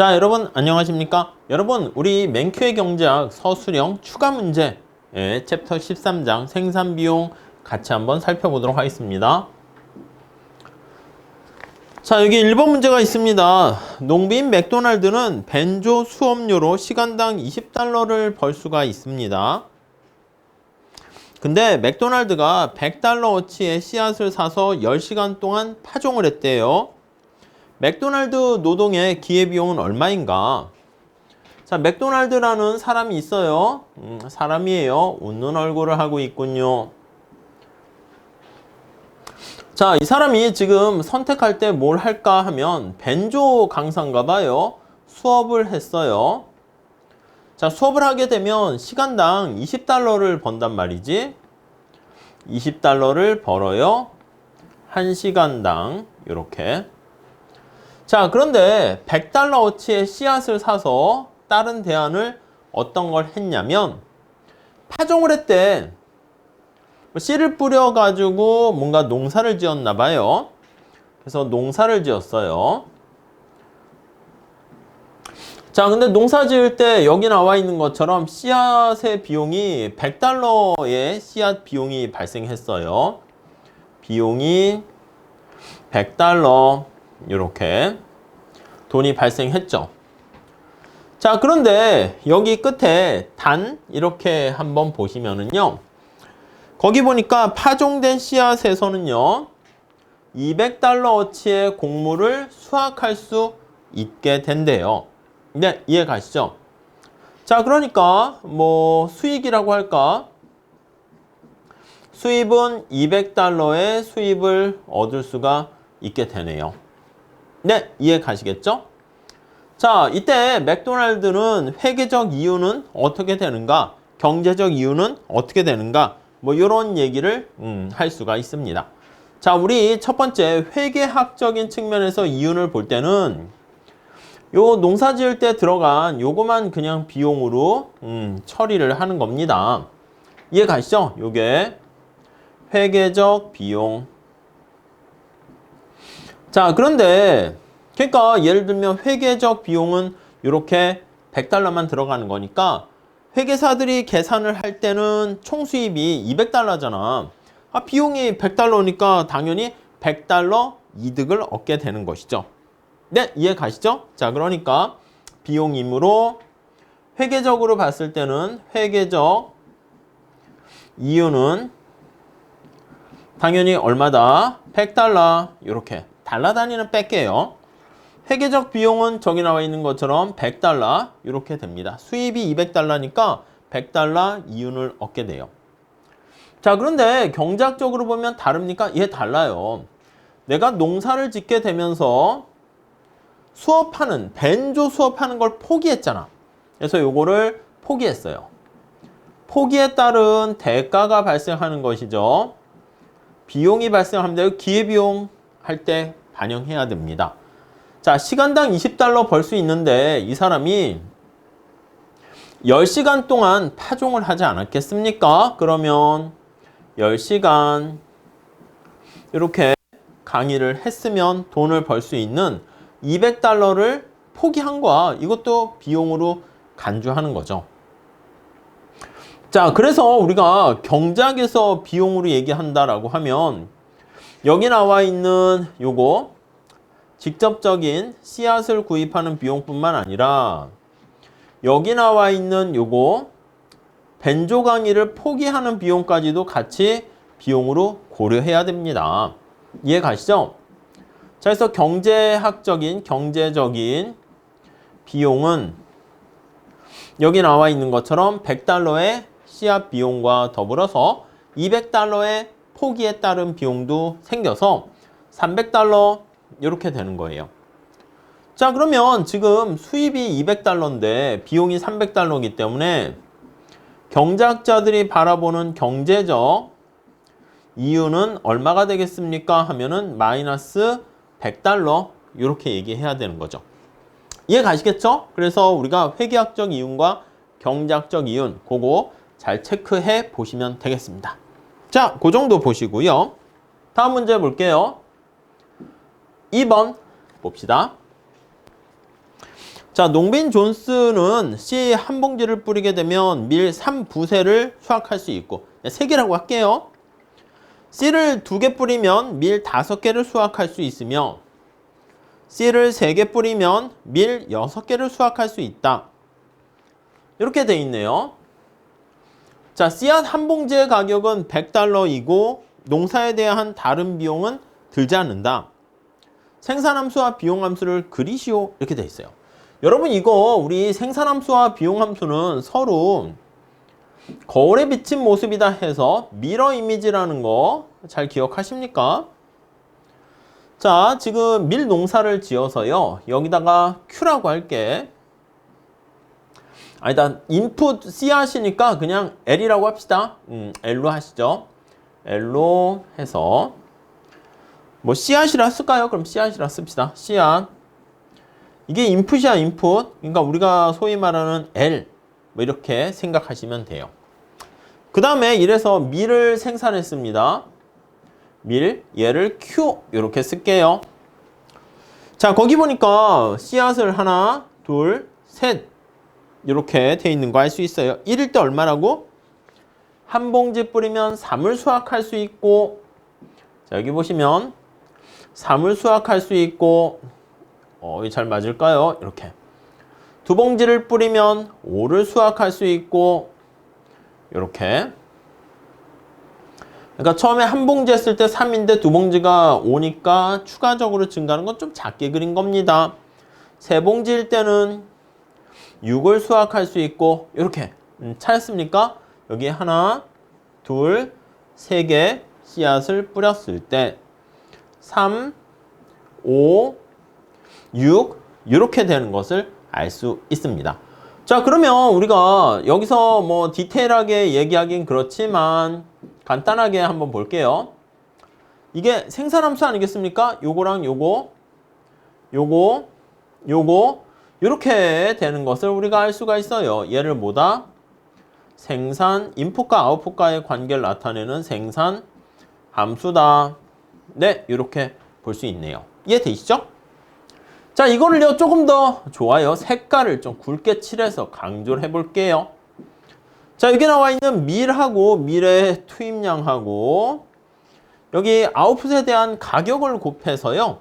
자, 여러분 안녕하십니까? 여러분, 우리 맨큐의 경제학 서술형 추가 문제 챕터 13장 생산비용 같이 한번 살펴보도록 하겠습니다. 자, 여기 1번 문제가 있습니다. 농비인 맥도날드는 벤조 수업료로 시간당 20달러를 벌 수가 있습니다. 근데 맥도날드가 100달러어치의 씨앗을 사서 10시간 동안 파종을 했대요. 맥도날드 노동의 기회비용은 얼마인가? 자, 맥도날드라는 사람이 있어요. 사람이에요. 웃는 얼굴을 하고 있군요. 자, 이 사람이 지금 선택할 때 뭘 할까 하면 벤조 강사인가 봐요. 수업을 했어요. 자, 수업을 하게 되면 시간당 20달러를 번단 말이지. 20달러를 벌어요. 1시간당 이렇게. 자, 그런데 100달러어치의 씨앗을 사서 다른 대안을 어떤 걸 했냐면 파종을 했대. 씨를 뿌려가지고 뭔가 농사를 지었나 봐요. 그래서 농사를 지었어요. 자, 근데 농사 지을 때 여기 나와 있는 것처럼 씨앗의 비용이 100달러의 씨앗 비용이 발생했어요. 비용이 100달러 이렇게 돈이 발생했죠. 자, 그런데 여기 끝에 단 이렇게 한번 보시면은요. 거기 보니까 파종된 씨앗에서는요. 200달러어치의 곡물을 수확할 수 있게 된대요. 네, 이해 가시죠? 자, 그러니까 뭐 수익이라고 할까? 수입은 200달러의 수입을 얻을 수가 있게 되네요. 네, 이해 가시겠죠? 자, 이때 맥도날드는 회계적 이유는 어떻게 되는가? 경제적 이유는 어떻게 되는가? 뭐 이런 얘기를 할 수가 있습니다. 자, 우리 첫 번째 회계학적인 측면에서 이윤을 볼 때는 요 농사 지을 때 들어간 요거만 그냥 비용으로 처리를 하는 겁니다. 이해 가시죠? 요게 회계적 비용. 자, 그런데 그러니까 예를 들면 회계적 비용은 이렇게 100달러만 들어가는 거니까 회계사들이 계산을 할 때는 총 수입이 200달러잖아. 비용이 100달러니까 당연히 100달러 이득을 얻게 되는 것이죠. 네, 이해 가시죠? 자, 그러니까 비용이므로 회계적으로 봤을 때는 회계적 이윤은 당연히 얼마다? 100달러 이렇게 달러 단위는 뺄게요. 회계적 비용은 저기 나와 있는 것처럼 100달러 이렇게 됩니다. 수입이 200달러니까 100달러 이윤을 얻게 돼요. 자, 그런데 경제학적으로 보면 다릅니까? 예, 달라요. 내가 농사를 짓게 되면서 수업하는, 벤조 수업하는 걸 포기했잖아. 그래서 요거를 포기했어요. 포기에 따른 대가가 발생하는 것이죠. 비용이 발생합니다. 기회비용 할 때 반영해야 됩니다. 자, 시간당 20달러 벌 수 있는데 이 사람이 10시간 동안 파종을 하지 않았겠습니까? 그러면 10시간 이렇게 강의를 했으면 돈을 벌 수 있는 200달러를 포기한 거야. 이것도 비용으로 간주하는 거죠. 자, 그래서 우리가 경제학에서 비용으로 얘기한다라고 하면 여기 나와 있는 요거 직접적인 씨앗을 구입하는 비용뿐만 아니라 여기 나와 있는 요거 벤조 강의를 포기하는 비용까지도 같이 비용으로 고려해야 됩니다. 이해 가시죠? 자, 그래서 경제적인 비용은 여기 나와 있는 것처럼 100달러의 씨앗 비용과 더불어서 200달러의 포기에 따른 비용도 생겨서 300달러 이렇게 되는 거예요. 자, 그러면 지금 수입이 200달러인데 비용이 300달러이기 때문에 경제학자들이 바라보는 경제적 이윤은 얼마가 되겠습니까? 하면은 마이너스 100달러 이렇게 얘기해야 되는 거죠. 이해 가시겠죠? 그래서 우리가 회계학적 이윤과 경제학적 이윤 그거 잘 체크해 보시면 되겠습니다. 자, 그 정도 보시고요. 다음 문제 볼게요. 2번 봅시다. 자, 농빈 존스는 C 한 봉지를 뿌리게 되면 밀 3부세를 수확할 수 있고, 3개라고 할게요. C를 2개 뿌리면 밀 5개를 수확할 수 있으며, C를 3개 뿌리면 밀 6개를 수확할 수 있다. 이렇게 돼 있네요. 자, 씨앗 한 봉지의 가격은 $100이고 농사에 대한 다른 비용은 들지 않는다. 생산함수와 비용함수를 그리시오. 이렇게 돼 있어요. 여러분, 이거 우리 생산함수와 비용함수는 서로 거울에 비친 모습이다 해서 미러 이미지라는 거 잘 기억하십니까? 자, 지금 밀 농사를 지어서요. 여기다가 Q라고 할게. 아니다, 인풋 씨앗이니까 그냥 L이라고 합시다. L로 하시죠. L로 해서 뭐 씨앗이라 쓸까요? 그럼 씨앗이라 씁시다. 씨앗. 이게 인풋이야, 인풋. 그러니까 우리가 소위 말하는 L 뭐 이렇게 생각하시면 돼요. 그 다음에 이래서 밀을 생산했습니다. 밀, 얘를 Q 이렇게 쓸게요. 자, 거기 보니까 씨앗을 하나, 둘, 셋 이렇게 돼 있는 거 알 수 있어요. 1일 때 얼마라고? 한 봉지 뿌리면 3을 수확할 수 있고, 자, 여기 보시면 3을 수확할 수 있고, 잘 맞을까요? 이렇게 2봉지를 뿌리면 5를 수확할 수 있고, 이렇게. 그러니까 처음에 한 봉지 했을 때 3인데 2봉지가 5니까 추가적으로 증가하는 건 좀 작게 그린 겁니다. 3봉지일 때는 6을 수확할 수 있고, 이렇게 찾았습니까? 여기 하나, 둘, 3개 씨앗을 뿌렸을 때 3, 5, 6 이렇게 되는 것을 알 수 있습니다. 자, 그러면 우리가 여기서 뭐 디테일하게 얘기하긴 그렇지만 간단하게 한번 볼게요. 이게 생산함수 아니겠습니까? 요거랑 요거, 요거, 요거 이렇게 되는 것을 우리가 알 수가 있어요. 얘를 뭐다? 생산, 인풋과 아웃풋과의 관계를 나타내는 생산 함수다. 네, 이렇게 볼 수 있네요. 이해되시죠? 자, 이거를요 조금 더 좋아요. 색깔을 좀 굵게 칠해서 강조를 해볼게요. 자, 여기 나와 있는 밀하고 밀의 투입량하고 여기 아웃풋에 대한 가격을 곱해서요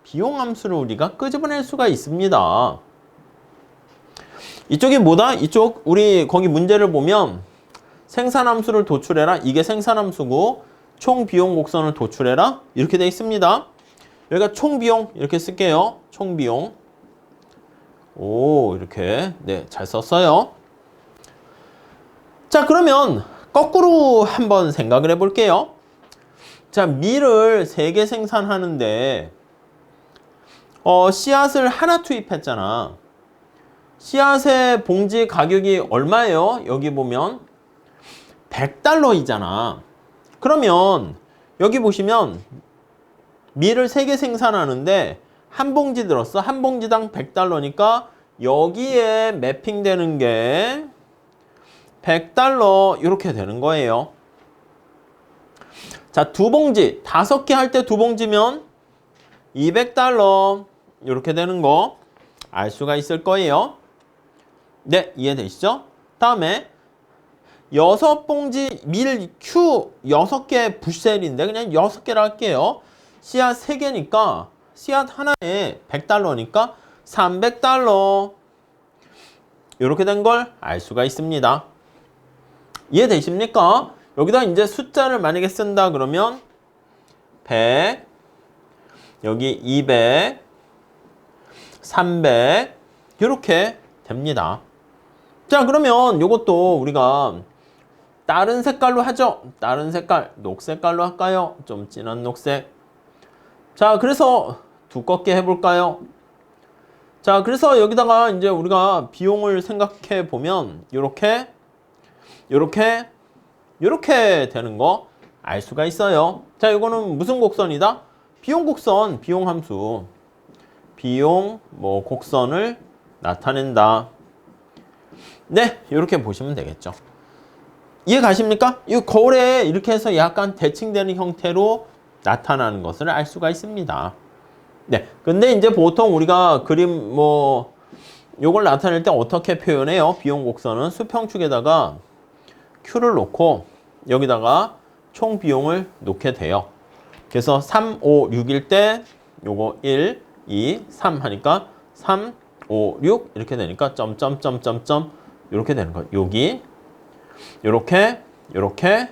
비용 함수를 우리가 끄집어낼 수가 있습니다. 이쪽이 뭐다? 이쪽 우리 거기 문제를 보면 생산함수를 도출해라. 이게 생산함수고 총 비용 곡선을 도출해라. 이렇게 되어 있습니다. 여기가 총비용 이렇게 쓸게요. 총비용. 오, 이렇게 네, 잘 썼어요. 자, 그러면 거꾸로 한번 생각을 해볼게요. 자, 밀을 3개 생산하는데 씨앗을 하나 투입했잖아. 씨앗의 봉지 가격이 얼마예요? 여기 보면 $100이잖아. 그러면 여기 보시면 밀을 3개 생산하는데 한 봉지 들었어. 한 봉지당 $100니까 여기에 매핑되는 게 $100 이렇게 되는 거예요. 자, 2봉지, 5개 할 때 2봉지면 $200 이렇게 되는 거 알 수가 있을 거예요. 네, 이해되시죠? 다음에 6봉지 밀 Q 6개 부셀인데 그냥 6개를 할게요. 씨앗 3개니까 씨앗 하나에 $100니까 $300 이렇게 된 걸 알 수가 있습니다. 이해되십니까? 여기다 이제 숫자를 만약에 쓴다 그러면 100 여기 200 300 이렇게 됩니다. 자, 그러면 이것도 우리가 다른 색깔로 하죠. 다른 색깔 녹색깔로 할까요? 좀 진한 녹색. 자, 그래서 두껍게 해볼까요? 자, 그래서 여기다가 이제 우리가 비용을 생각해 보면 요렇게 되는 거 알 수가 있어요. 자, 이거는 무슨 곡선이다? 비용 곡선, 비용 함수. 비용 뭐 곡선을 나타낸다. 네, 이렇게 보시면 되겠죠. 이해 가십니까? 이 거울에 이렇게 해서 약간 대칭되는 형태로 나타나는 것을 알 수가 있습니다. 네, 근데 이제 보통 우리가 그림 뭐 요걸 나타낼 때 어떻게 표현해요? 비용 곡선은 수평축에다가 Q를 놓고 여기다가 총 비용을 놓게 돼요. 그래서 3, 5, 6일 때 요거 1, 2, 3 하니까 3, 5, 6 이렇게 되니까 점점점점점 이렇게 되는 거예요. 여기 요렇게 요렇게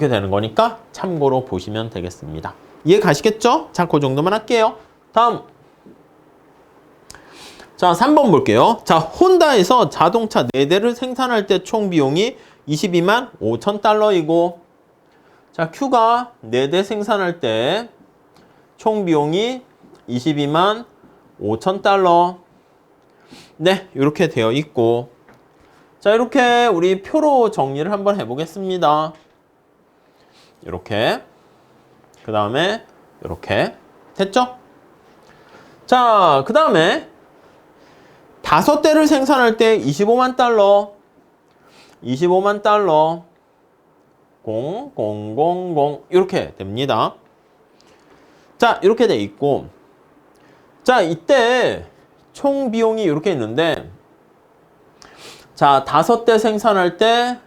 되는 거니까 참고로 보시면 되겠습니다. 이해 가시겠죠? 자, 그 정도만 할게요. 다음. 자, 3번 볼게요. 자, 혼다에서 자동차 4대를 생산할 때 총 비용이 22만 5천 달러이고, 자, Q가 4대 생산할 때 총 비용이 22만 5천 달러. 네, 이렇게 되어 있고, 자, 이렇게 우리 표로 정리를 한번 해보겠습니다. 이렇게, 그 다음에 이렇게 됐죠? 자, 그 다음에 5대를 생산할 때 25만 달러, 25만 달러, 0000 이렇게 됩니다. 자, 이렇게 돼 있고, 자, 이때 총 비용이 이렇게 있는데, 자, 5대 생산할 때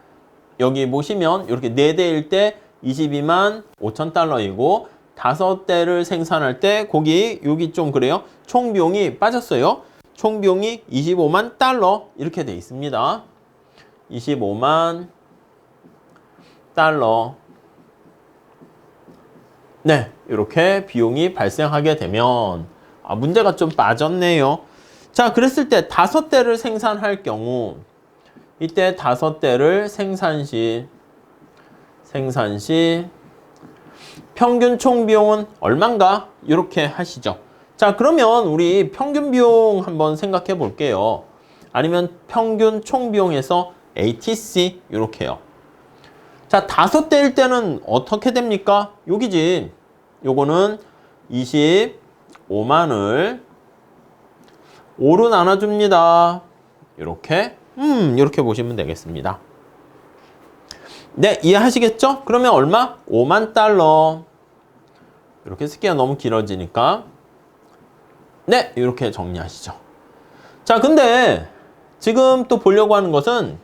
여기 보시면 이렇게 4대일 때 22만 5천 달러이고 5대를 생산할 때 여기 좀 그래요. 총 비용이 빠졌어요. 총 비용이 25만 달러 이렇게 돼 있습니다. 25만 달러. 네, 이렇게 비용이 발생하게 되면 문제가 좀 빠졌네요. 자, 그랬을 때 5대를 생산할 경우 이때 5대를 생산 시 평균 총 비용은 얼마인가? 이렇게 하시죠. 자, 그러면 우리 평균 비용 한번 생각해 볼게요. 아니면 평균 총 비용에서 ATC 이렇게요. 자, 5대일 때는 어떻게 됩니까? 여기지. 요거는 25만을 5로 나눠줍니다. 이렇게 이렇게 보시면 되겠습니다. 네, 이해하시겠죠? 그러면 얼마? 5만 달러. 이렇게 쓸게요. 너무 길어지니까. 네, 이렇게 정리하시죠. 자, 근데 지금 또 보려고 하는 것은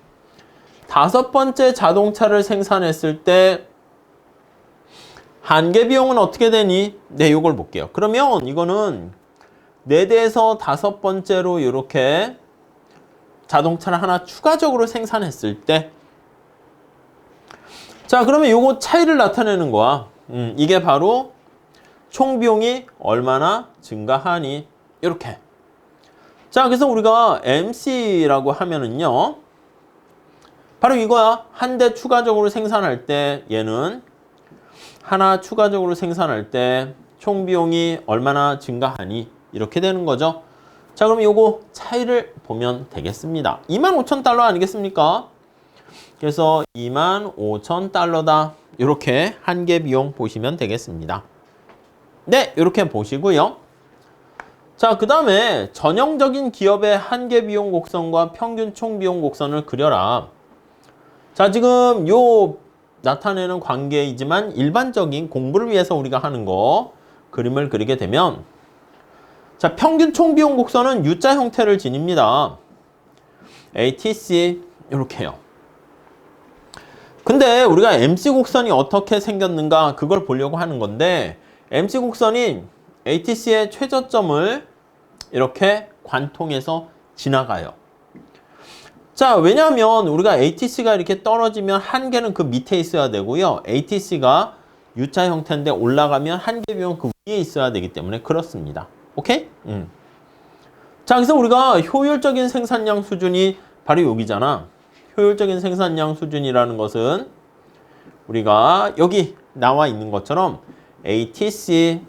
5번째 자동차를 생산했을 때 한계 비용은 어떻게 되니? 네, 이걸 볼게요. 그러면 이거는 4대에서 5번째로 이렇게 자동차를 하나 추가적으로 생산했을 때, 자, 그러면 요거 차이를 나타내는 거야. 이게 바로 총 비용이 얼마나 증가하니? 이렇게. 자, 그래서 우리가 MC라고 하면은요, 바로 이거야. 한 대 추가적으로 생산할 때 얘는 하나 추가적으로 생산할 때 총 비용이 얼마나 증가하니? 이렇게 되는 거죠. 자, 그럼 요거 차이를 보면 되겠습니다. 25,000달러 아니겠습니까? 그래서 25,000달러다. 이렇게 한계 비용 보시면 되겠습니다. 네, 이렇게 보시고요. 자, 그 다음에 전형적인 기업의 한계 비용 곡선과 평균 총 비용 곡선을 그려라. 자, 지금 요 나타내는 관계이지만 일반적인 공부를 위해서 우리가 하는 거 그림을 그리게 되면, 자, 평균 총 비용 곡선은 U자 형태를 지닙니다. ATC 이렇게요. 근데 우리가 MC 곡선이 어떻게 생겼는가 그걸 보려고 하는 건데, MC 곡선이 ATC의 최저점을 이렇게 관통해서 지나가요. 자, 왜냐하면 우리가 ATC가 이렇게 떨어지면 한계는 그 밑에 있어야 되고요. ATC가 U자 형태인데 올라가면 한계 비용 그 위에 있어야 되기 때문에 그렇습니다. 오케이? 자, 그래서 우리가 효율적인 생산량 수준이 바로 여기잖아. 효율적인 생산량 수준이라는 것은 우리가 여기 나와 있는 것처럼 ATC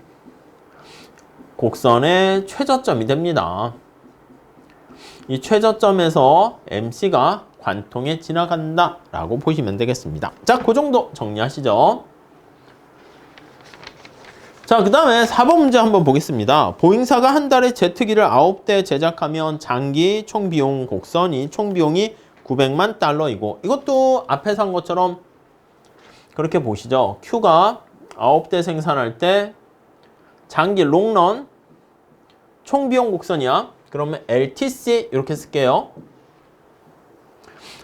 곡선의 최저점이 됩니다. 이 최저점에서 MC가 관통해 지나간다 라고 보시면 되겠습니다. 자, 그 정도 정리하시죠. 자, 그 다음에 4번 문제 한번 보겠습니다. 보잉사가 한 달에 제트기를 9대 제작하면 장기 총비용 곡선이 총비용이 900만 달러이고, 이것도 앞에서 한 것처럼 그렇게 보시죠. Q가 9대 생산할 때 장기 롱런 총비용 곡선이야. 그러면 LTC 이렇게 쓸게요.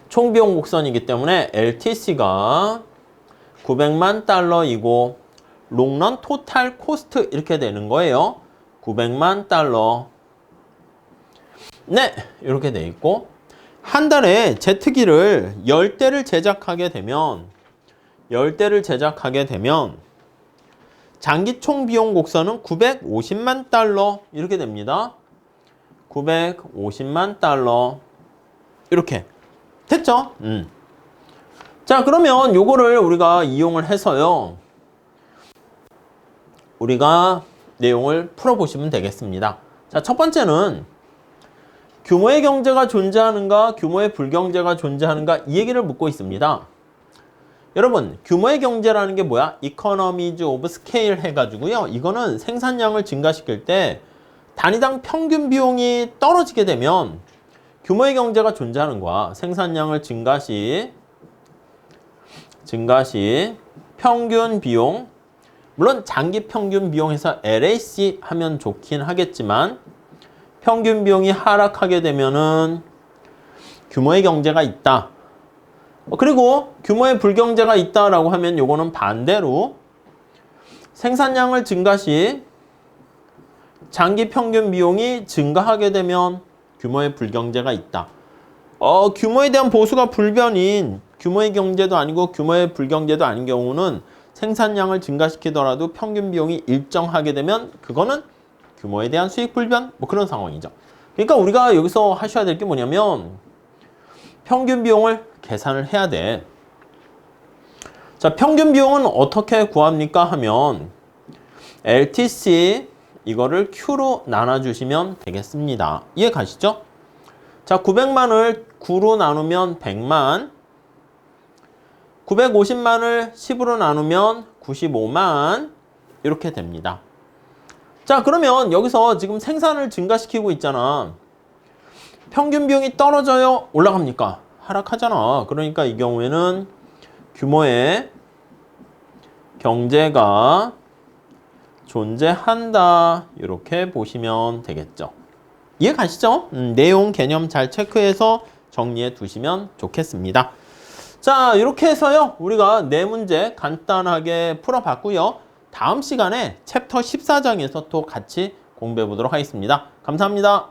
총비용 곡선이기 때문에 LTC가 900만 달러이고 롱런 토탈 코스트 이렇게 되는 거예요. 900만 달러. 네, 이렇게 돼 있고 한 달에 제트기를 10대를 제작하게 되면 장기 총 비용 곡선은 950만 달러 이렇게 됩니다. 950만 달러 이렇게 됐죠? 자, 그러면 요거를 우리가 이용을 해서요. 우리가 내용을 풀어보시면 되겠습니다. 자, 첫 번째는 규모의 경제가 존재하는가, 규모의 불경제가 존재하는가 이 얘기를 묻고 있습니다. 여러분, 규모의 경제라는 게 뭐야? Economies of Scale 해가지고요. 이거는 생산량을 증가시킬 때 단위당 평균 비용이 떨어지게 되면 규모의 경제가 존재하는 거야. 생산량을 증가시 평균 비용, 물론 장기 평균 비용에서 LAC 하면 좋긴 하겠지만 평균 비용이 하락하게 되면은 규모의 경제가 있다. 그리고 규모의 불경제가 있다라고 하면 요거는 반대로 생산량을 증가시 장기 평균 비용이 증가하게 되면 규모의 불경제가 있다. 규모에 대한 보수가 불변인 규모의 경제도 아니고 규모의 불경제도 아닌 경우는 생산량을 증가시키더라도 평균 비용이 일정하게 되면 그거는 규모에 대한 수익 불변 뭐 그런 상황이죠. 그러니까 우리가 여기서 하셔야 될 게 뭐냐면 평균 비용을 계산을 해야 돼. 자, 평균 비용은 어떻게 구합니까 하면 LTC 이거를 Q로 나눠주시면 되겠습니다. 이해 가시죠? 자, 900만을 9로 나누면 100만, 950만을 10으로 나누면 95만 이렇게 됩니다. 자, 그러면 여기서 지금 생산을 증가시키고 있잖아. 평균 비용이 떨어져요? 올라갑니까? 하락하잖아. 그러니까 이 경우에는 규모의 경제가 존재한다. 이렇게 보시면 되겠죠. 이해 가시죠? 내용 개념 잘 체크해서 정리해 두시면 좋겠습니다. 자, 이렇게 해서요. 우리가 네 문제 간단하게 풀어봤고요. 다음 시간에 챕터 14장에서 또 같이 공부해 보도록 하겠습니다. 감사합니다.